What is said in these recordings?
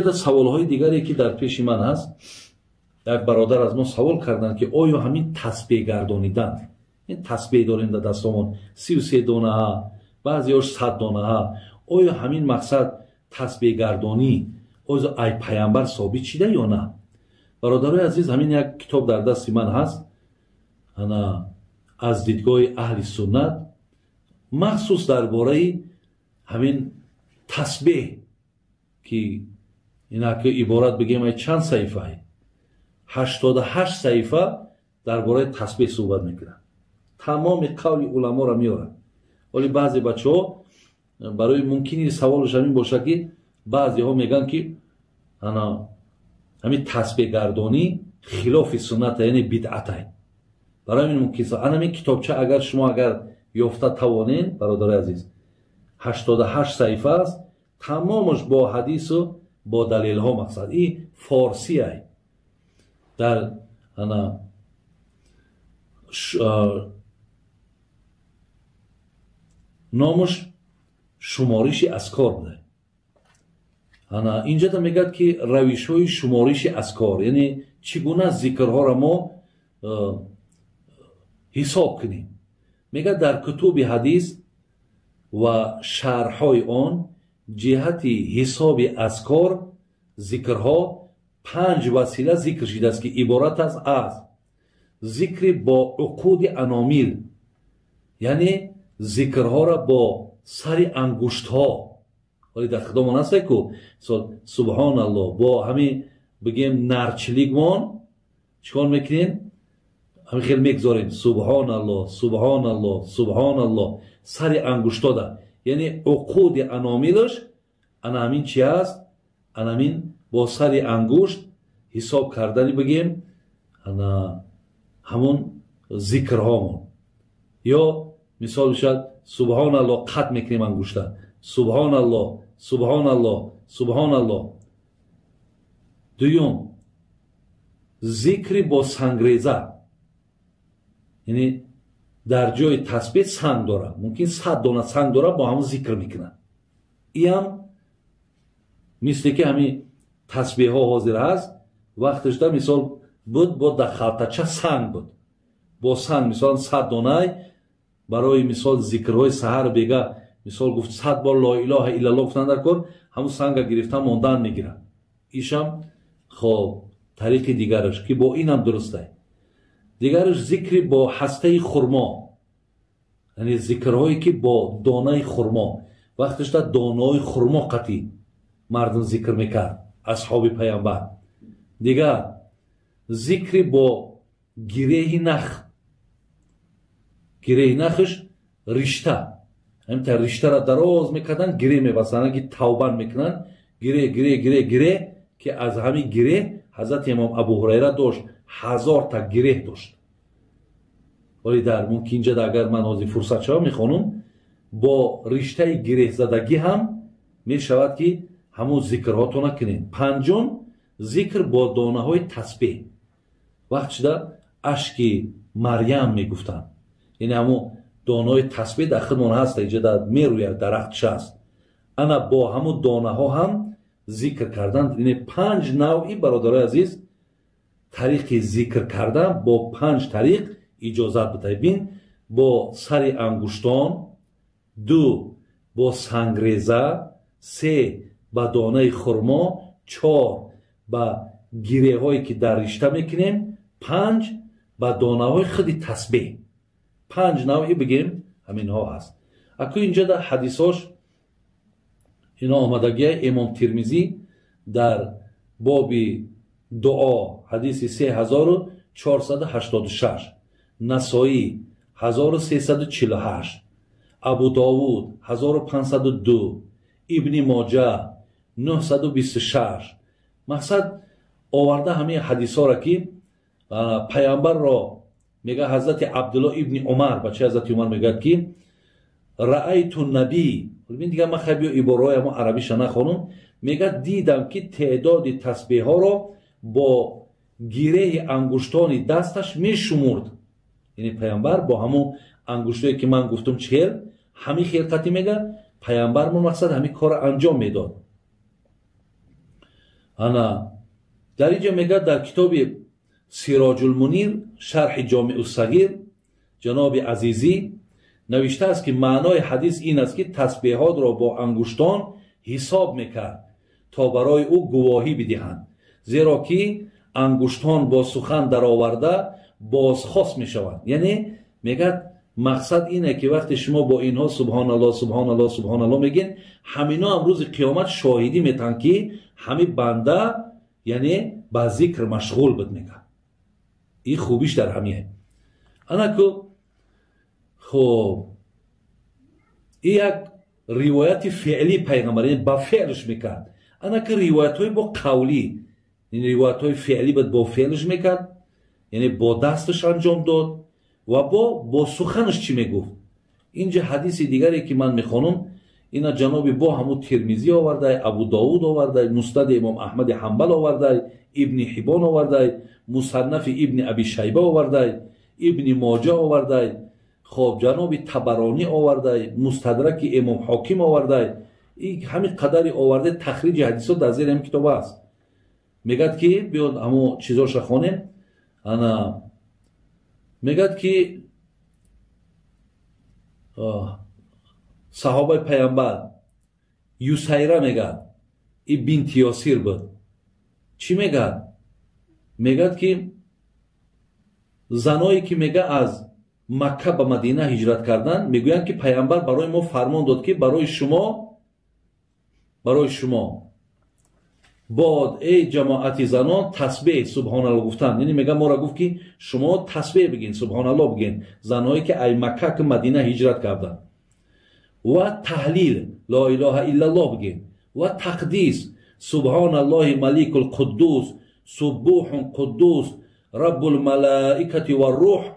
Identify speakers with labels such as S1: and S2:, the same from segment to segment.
S1: саволҳои дигаре ки дар пеши ман ҳаст, як бародар аз мо савол карданд ки оё ҳамин тасбеҳ гардонидан, ин тасбеҳ дорем дар дастомон 33 донаҳа, баъзеҳош 100 донаҳа, оё ҳамин мақсад тасбеҳ гардонӣ оё ай пайғамбар собит шуда ё на? бародарои азиз, ҳамин як китоб дар дасти ман ҳаст, ана аз дидгоҳи аҳли суннат, махсус дар бораи ҳамин тасбеҳ ки инаки иборат бигем ай чанд саҳифаи 88 саҳифа дар бораи тасбеҳ суҳбат мекунад. тамоми қавли уламоро меорад. вале баъзе бачаҳо барои мумкини саволаш ҳамин бошад ки баъзеҳо мегӯянд ки ана ҳамин тасбеҳ гардонӣ хилофи сунната, яъне бидъатай. барои ҳамин мумкин ҳамин китобча агар шумо агар ёфта тавонед, бародари азиз, 88 саҳифа аст, тамомаш бо ҳадису бо далелҳо мақсад. И форсияй дар ана номаш шумориши азкор буда. ана инҷода мегӯяд ки равишҳои шумориши азкор, яъне чӣ гуна зикрҳоро мо ҳисоб кунем. мегӯяд дар кутуби ҳадис ва шарҳҳои он ҷиҳати ҳисоби азкор зикрҳо 5 васила зикр шудааст ки иборат аст аз зикри бо уқуди аномил, яъне зикрҳоро бо сари ангуштҳо. вале дар худомон ҳастае ку субҳоналлоҳ бо ҳамин бигем нарчлигмон чикор мекунем, ҳамин хел мегзорем субҳоналлоҳ субҳоналлоҳ субҳоналлоҳ сари ангуштода, яъне уқуди аномилаш ана ҳамин чи аст, ана ҳамин бо сари ангушт ҳисоб кардани бигем ана ҳамон зикрҳомон. ё мисол бошад субҳоналлоҳ қат мекунем ангушта, субҳоналлоҳ субҳоналлоҳ субҳоналлоҳ. дуюм зикри бо сангреза, яъне дар ҷои тасбеҳ санг дора, мумкин 100 дона санг дора, бо ҳамон зикр мекунад. иам мисли ки ҳамин тасбеҳҳо ҳозир ҳаст, вақташда мисол буд бо дар халтача санг буд, бо санг мисол 100 донай барои мисол зикрҳои саҳар бега мисол гуфт 100 бор ла илоҳа иллаллоҳ гуфтан дар кор, ҳамон санга гирифтан мондан мегирад. ишам хоб тариқи дигараш ки бо инам дурустай. дигараш зикри бо ҳастаи хурмо, яъне зикрҳое ки бо донаи хурмо, вақташда донаҳои хурмо қатӣ мардум зикр мекард асҳоби пайғамбар. дигар зикри бо гиреҳи нах, гиреҳи нахш ришта, ҳамин риштаро дароз мекарданд, гиреҳ мебастанд, ки тавбан мекунанд, гиреҳ гиреҳ гиреҳ гиреҳ, ки аз ҳамин гиреҳ ҳазрати имом абу ҳурайра дошт 1000 та гиреҳ дошт. вале дар мумкин ҷада агар ман ҳозир фурсат шавам мехонам, бо риштаи гиреҳзадагӣ ҳам мешавад ки ҳамон зикрҳотона кунед. панҷум зикр бо донаҳои тасбеҳ, вақт шуда ашки марьям мегуфтанд, яъне ҳамон донаҳои тасбеҳ дар худмон ҳаст, иҷода мерӯяд дарахтш аст, ана бо ҳамон донаҳо ҳам зикр карданд. яъне 5 навъи бародарои азиз тариқи зикр кардан бо 5 тариқ иҷозат буда. бин бо сари ангуштон, 2 бо сангреза, 3 ба донаи хурмо, 4 ба гиреҳҳое ки дар ришта мекунем, 5 ба донаҳои худи тасбеҳ. 5 навъи бигем ҳаминҳо ҳаст. аку инҷода ҳадисош ино омадагия имом тирмизӣ дар боби дуо ҳадиси 3486, насоӣ 1348, абу довуд 1502, ибни моҷа 926. мақсад оварда ҳамин ҳадисҳоро ки пайғамбарро мега ҳазрати абдулло ибни умар, бачаи ҳазрати умар мегӯяд ки раъйту набӣ, дигар ман хай биё ибораҳои ҳамон арабиша нахонам, мега дидам ки теъдоди тасбеҳҳоро бо гиреҳи ангуштони дасташ мешумурд. яъне пайғамбар бо ҳамон ангуштое ки ман гуфтам чхел, ҳамин хелқати мега пайғамбар мақсад ҳамин корро анҷом медод. انا در اینجا میگه در کتاب سراج المنیر شرح جامع الصغیر جناب عزیزی نوشته است که معنای حدیث این است که تسبیحات را با انگشتان حساب میکرد تا برای او گواهی بدهند، زیرا که انگشتان با سخن در آورده بازخواست میشوند. یعنی میگه مقصد اینه که وقتی شما با اینها سبحان الله سبحان الله سبحان الله میگین، همینا هم روز قیامت شاهدی میتن که همین بنده یعنی با ذکر مشغول بود. میگه این خوبیش در همیه. انا که خب این یک روایت فعلی پیغمبر، یعنی با فعلش میکرد. انا که روایت های با قولی، این روایت های فعلی بود با فعلش میکرد، یعنی با دستش انجام داد و با سخنش چی میگفت. اینجا حدیث دیگری که من میخوانم اینا جناب با همون ترمذی آورده، ابو داود آورده، مسند امام احمد حنبل آورده، ابن حبان آورده، مصنف ابن ابی شیبه آورده، ابن ماجه آورده، خب جناب طبرانی آورده، مستدرک امام حاکم آورده. این همین قدری آورده. تخریج حدیث در زیر این کتاب است. میگد که بیاد همون چیزاش خونیم. انا میگد که صحابه پیامبر یوسیره میگد این بنت یاسیر بود. چی میگد؟ میگد که زنایی که میگه از مکه به مدینه هجرت کردن میگویند که پیامبر برای ما فرمان داد که برای شما باد ای جماعت زنان تسبیح سبحان الله گفتن. یعنی میگه ما را گفت که شما تسبیح بگین سبحان الله بگین، زنایی که ای مکه که مدینه هجرت کردن، و تحلیل لا اله الا الله بگین، و تقدیس سبحان الله ملیک القدوس سبوح قدوس رب الملائکه و الروح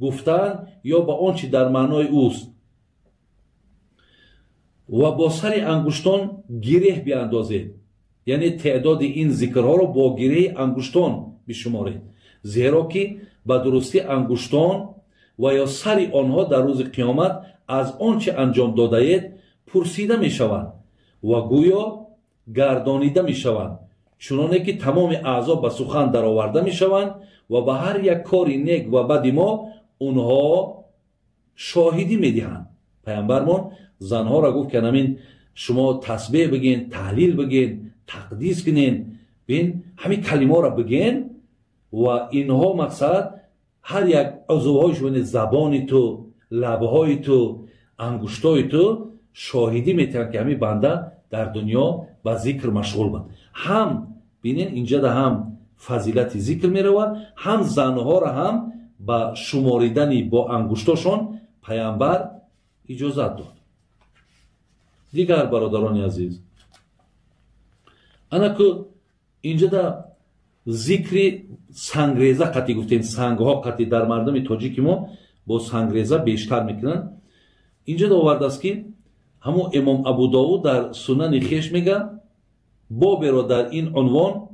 S1: گفتن، یا با آنچه در معنای اوست. و با سر انگشتان گره بیاندازید، یعنی تعداد این ذکرها رو با گره انگشتان بشمارید، زیرا که به درستی انگشتان و یا سر آنها در روز قیامت از آنچه انجام داده اید پرسیده می شوند و گویا گردانیده می شوند، چنانه که تمام اعضا به سخن در آورده می شوند و به هر یک کاری نیک و بد ما اونها شاهدی می دهند. پیامبرمان زنها را گفت که همین شما تسبیح بگین، تحلیل بگین، تقدیس کنین، بین همین کلمه را بگین و اینها مقصد هر یک عضوهای شما، زبانی تو، لبهای تو، انگشتای تو شاهدی میتونن که همین بنده در دنیا با ذکر مشغول بود. هم بینین اینجا ده هم فضیلت ذکر میروه، هم زنها را هم با شماریدنی با انگشتاشون پیامبر اجازت داد. دیگر برادران عزیز، انا که اینجا در ذکر سنگریزه قطعی گفتیم، سنگها قطعی در مردم تاجیک ما با سنگریزه بیشتر میکنن. اینجا در آورده است که همون امام ابو داود در سنن خیش میگه باب را در این عنوان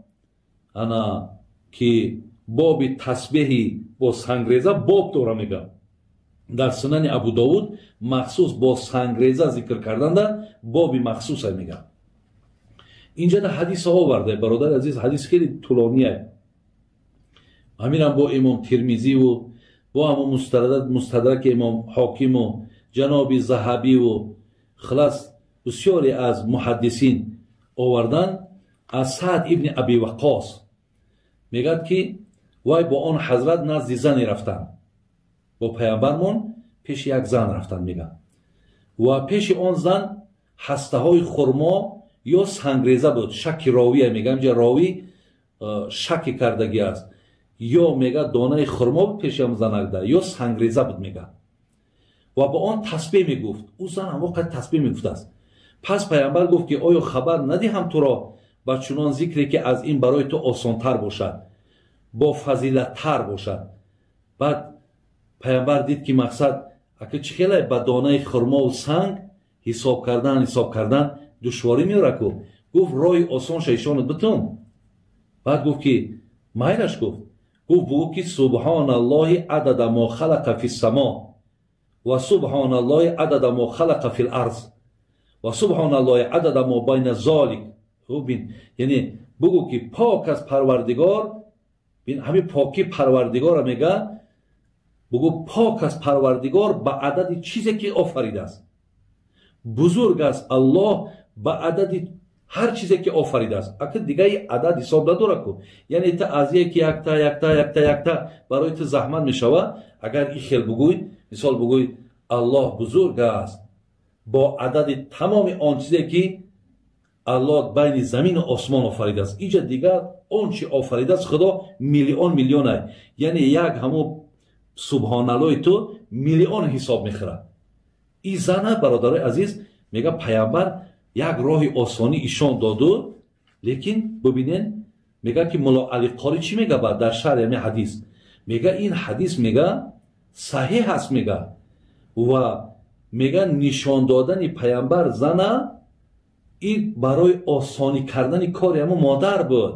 S1: انا که باب تسبیح با سنگریزه باب داره میگه. در سنن ابو داود مخصوص با سنگریزه ذکر کردن در باب مخصوص میگه. اینجا در حدیث ها آورده برادر عزیز، حدیث خیلی طولانیه. همین هم با امام ترمذی و با همون مستدرک امام حاکم و جناب ذهبی و خلاص بسیاری از محدثین آوردن. از سعد ابن ابی وقاص میگد که وای با آن حضرت نزد زنی رفتن، با پیامبرمون پیش یک زن رفتن میگن و پیش آن زن هسته های خرما یا سنگریزه بود. شک راویه میگم، اینجا راوی شک کردگی است، یا میگه دانه خرما بود پیش آن زن رفته یا سنگریزه بود میگه و با آن تسبیح میگفت. او زن هم وقت تسبیح میگفت است. پس پیامبر گفت که آیا خبر ندهم تو را با چنان ذکری که از این برای تو آسانتر باشد، با فضیلت تر باشد. بعد پیامبر دید که مقصد اگه چخیله با دانه خرما و سنگ حساب کردن دشواری میاره که گفت رای آسان شیشانت بتون. بعد گفت که مایلش گفت بگو که سبحان الله عدد ما خلق فی السما و سبحان الله عدد ما خلق فی الارض و سبحان الله عدد ما بین ذالک. یعنی بگو که پاک از پروردگار، ببین همین پاکی پروردگار میگه، بگو پاک از پروردگار به عدد چیزی که آفریده است. بزرگ است الله به عدد هر چیزی که آفریده است. اگه دیگه عدد حساب نداره کو، یعنی تا از یکی یک تا برای تو زحمت میشوه. اگر این خیل بگوی، مثال بگوی الله بزرگ است با عدد تمام آن چیزی که الله بین زمین و آسمان آفریده است. اینجا دیگر آن چی آفریده است خدا میلیون است، یعنی یک همو سبحان الله تو میلیون حساب میخوره. این زنه برادرای عزیز میگه پیامبر یک راه آسانی ایشان دادو، لیکن ببینین میگه که مولا علی قاری چی میگه بعد در شرح این حدیث، میگه این حدیث میگه صحیح است، میگه و میگه نشان دادن پیامبر زنه این برای آسانی کردن کار اما مادر بود.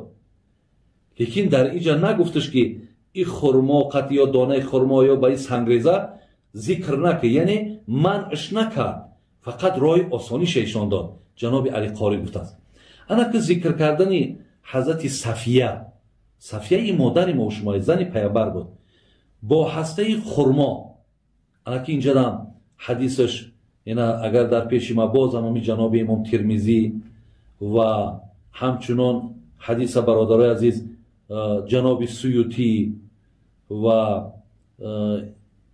S1: لیکن در اینجا نگفتش که این خرما قطع یا دانه خرما یا با این سنگریزه ذکر نکرد، یعنی منعش نکرد، فقط راه آسانی شیشان داد. جناب علی قاری گفته است. انا که ذکر کردن حضرت صفیه این مادر ما و شما زن پیامبر بود با هسته خرما. انا که اینجا دم حدیثش اینا اگر در پیش ما باز هم جناب امام ترمذی و همچنان حدیث برادرای عزیز جناب سیوطی و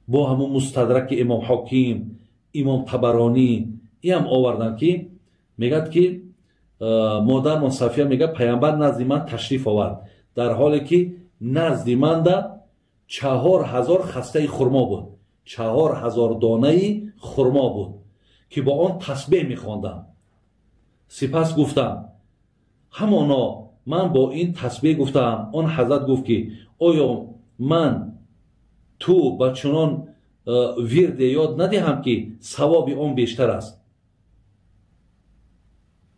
S1: با همون مستدرک امام حاکم، امام طبرانی این هم آوردن که میگد که مادر من صفیه میگه پیامبر نزد من تشریف آورد در حالی که نزد من ده 4000 خسته خرما بود، 4000 دانه خرما بود که با آن تسبیح میخواندم. سپس گفتم همانا من با این تسبیح گفتم. آن حضرت گفت که آیا من تو با چنان ورد یاد ندهم که ثواب آن بیشتر است؟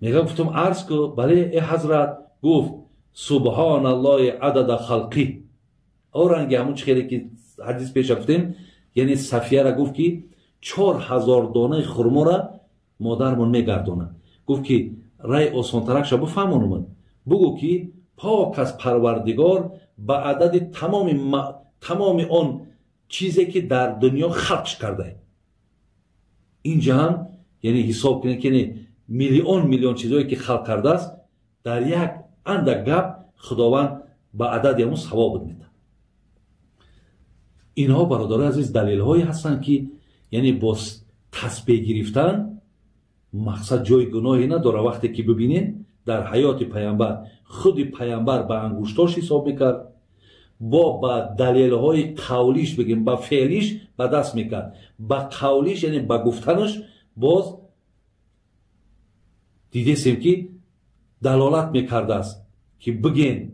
S1: میگه گفتم عرض که بله ای حضرت. گفت سبحان الله عدد خلقی. اورنگی همون خیلی که حدیث پیش گفتیم، یعنی صفیه را گفت که 4000 دانه خرما را مادرمون میگردونه. گفت که رای آسان ترک شو بفهمونم، بگو که پاک از پروردگار به عدد تمام آن چیزی که در دنیا خلق کرده. اینجا هم یعنی حساب کنید که میلیون چیزایی که خلق کرده است در یک اندک گپ خداوند به عدد همون ثواب میده. اینها برادرای عزیز دلیل هایی هستند که یعنی با تسبیح گرفتن مقصد جای گناهی نداره. وقتی که ببینین در حیات پیامبر خود پیامبر به انگشتاش حساب میکرد، با دلیل های قولیش بگیم با فعلیش به دست میکرد. با قولیش یعنی با گفتنش باز دیدیم که دلالت میکرده است که بگین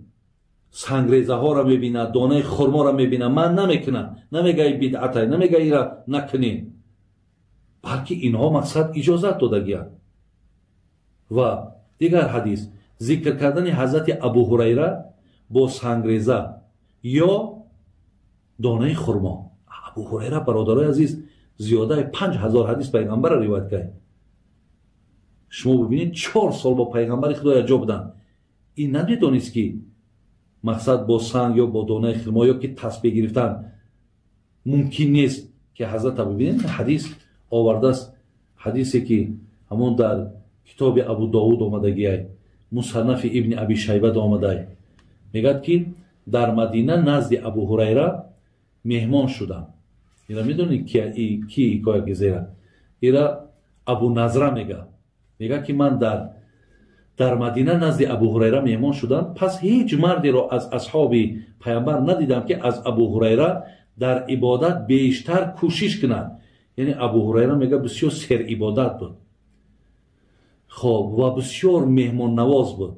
S1: سنگریزه ها را میبینه، دانه خرما را میبینه، من نمیکنم، نمیگه بدعته، نمیگه ای را نکنین، بلکه اینها مقصد اجازت داده گیاد. و دیگر حدیث ذکر کردن حضرت ابو هریره با سنگریزه یا دانه خرما. ابو هریره برادرای عزیز زیاده 5000 حدیث پیغمبر را روایت کرد. شما ببینید 4 سال با پیغمبر خدا جا بودن. این ندیدونید که مقصد با سنگ یا با دانه خرما یا که تسبیح گرفتن ممکن نیست که حضرت ببینید. حدیث آورده است، حدیثی که همون در کتاب ابو داود آمدگی، مصنف ابن ابی شیبه آمده، میگه که در مدینه نزد ابو هریره مهمان شدم. اینا میدونید کی کار گزیره؟ اینا ابو نظره میگه که من در مدینه نزد ابو هریره مهمان شدم، پس هیچ مردی را از اصحاب پیامبر ندیدم که از ابو هریره در عبادت بیشتر کوشش کنند. یعنی ابو هریره میگه بسیار سر عبادت بود، خب و بسیار مهمان نواز بود.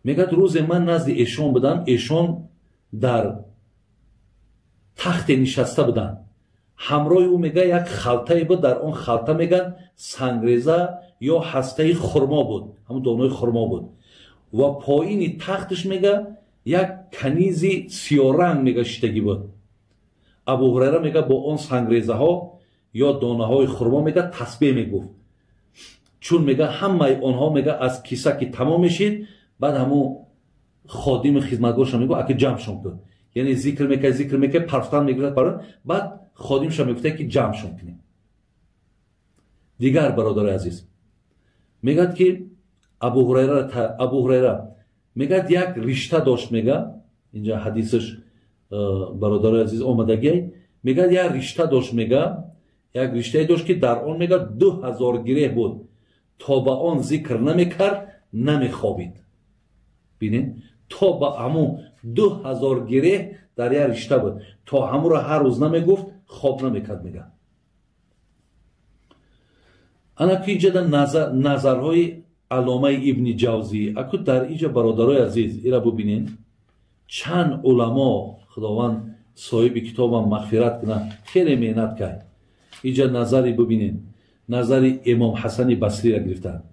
S1: میگه روز من نزد ایشان بودم، ایشان در تخت نشسته بودن، همراه او میگه یک خلطه بود، در آن خلطه میگن سنگریزه یا هسته خرما بود، همون دانه خرما بود، و پایین تختش میگه یک کنیز سیاه رنگ میگه شتگی بود. ابو هریره میگه با آن سنگریزه ها یا دانه های خرما میگه تسبیح میگفت، چون میگه همه آنها میگه از کیسه که تمام میشید بعد همو خادم خدمتگارش میگه اگه جمعشون کن، یعنی ذکر میکنه پرفتان میگیرد برای بعد خادمش میگفته که جمعشون کنیم. دیگر برادر عزیز میگه که ابو هریره میگه یک رشته داشت، میگه اینجا حدیثش برادر عزیز اومدگی میگه یک رشته داشت، میگه یک رشته داشت که در آن میگه 2000 گره بود، تا به آن ذکر نمیکرد نمیخوابید. ببینید تا به همون 2000 گره در یک رشته بود، تا همون را هر روز نمیگفت، خواب نمیکرد. میگه انا که اینجا نظرهای علامه ابن جوزی اکو در اینجا برادرای عزیز ایرا ببینین، چند علما خداوند صاحب کتاب مغفرت کنه خیلی مهنت کرد. اینجا نظری ببینین، نظر امام حسن بصری را گرفتن.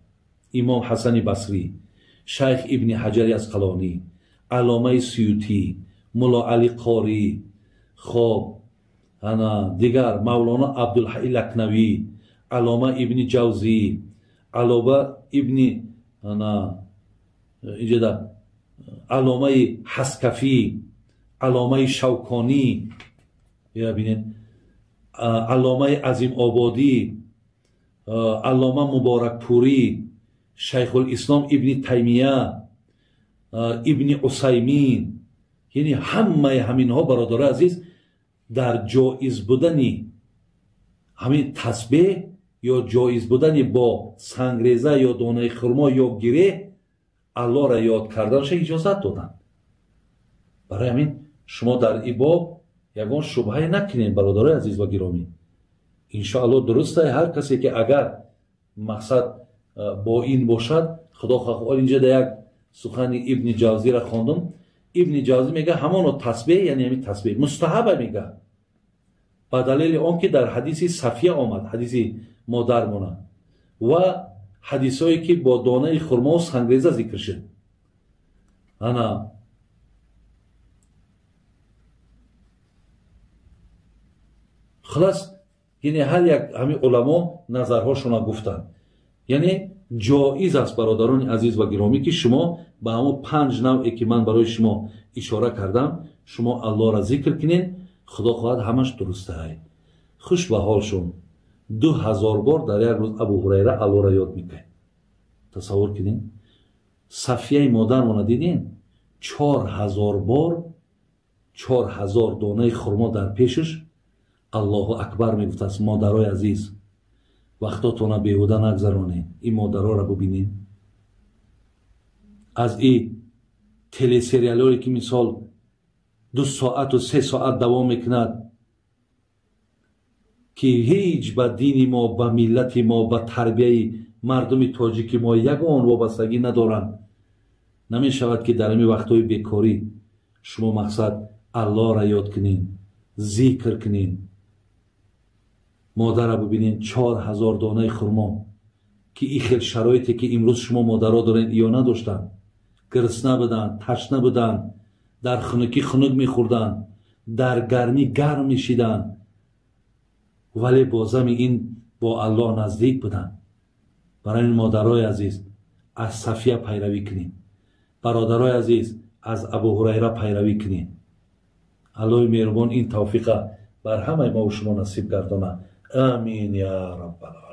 S1: امام حسن بصری، شیخ ابن حجر اسقلانی، علامه سیوطی، مولا علی قاری، خب انا دیگر مولانا عبدالحی لکنوی، علامه ابن جوزی، علامه ابن اینجا علامه حسکفی، علامه شوکانی، ببینید علامه عظیم آبادی، علامه مبارک پوری، شیخ الاسلام ابن تیمیه، ابن عثیمین، یعنی همه همین ها برادر عزیز در جایز بودنی همین تسبیح یا جایز بودنی با سنگریزه یا دانه خرما یا گره الله را یاد کردنش اجازت دادن. برای همین شما در این باب یگان شبهه نکنین برادر عزیز و گرامی. انشاءالله درسته هر کسی که اگر مقصد با این باشد، خدا خواهد اینجا در یک سخن ابن جوزی را خواندم. ابن جوزی میگه همانو تسبیح، یعنی همین تسبیح مستحبه، میگه به دلیل آن که در حدیث صفیه آمد، حدیث مادرمونه و حدیثایی که با دانه خرما و سنگریزه ذکر شد. انا خلاص یعنی هر یک همین علما نظرهاشون گفتن، یعنی جایز است برادران عزیز و گرامی که شما به همون 5 نوعی که من برای شما اشاره کردم شما الله را ذکر کنین، خدا خواهد همش درسته. خوش به حالشون 2000 بار در یک روز ابو هریره الله را یاد میکنه. تصور کنین صفیه مادرمون دیدین 4000 بار 4000 دانه خرما در پیشش الله اکبر میگفت است. مادرای عزیز وقتاتون بیهوده نگذرانین، این مادرها را ببینین. از این تلی سریالی که مثال 2 ساعت و 3 ساعت دوام میکند که هیچ به دین ما، به ملت ما، به تربیه مردم تاجیک ما یگان وابستگی ندارن، نمی شود که در این وقتهای بیکاری شما مقصد الله را یاد کنین، ذکر کنین. مادر را ببینین 4000 دانه خرما که این خیلی شرایطی که امروز شما مادرها دارین یا نداشتن، گرسنه بودن، تشنه بودن، در خنکی خنک میخوردن، در گرمی گرم میشیدن، ولی بازم این با الله نزدیک بودن. برای این مادرای عزیز از صفیه پیروی کنین، برادرای عزیز از ابو هریره پیروی کنین. الله مهربان این توفیق بر همه ما و شما نصیب گردانه. آمین یا رب العالمین.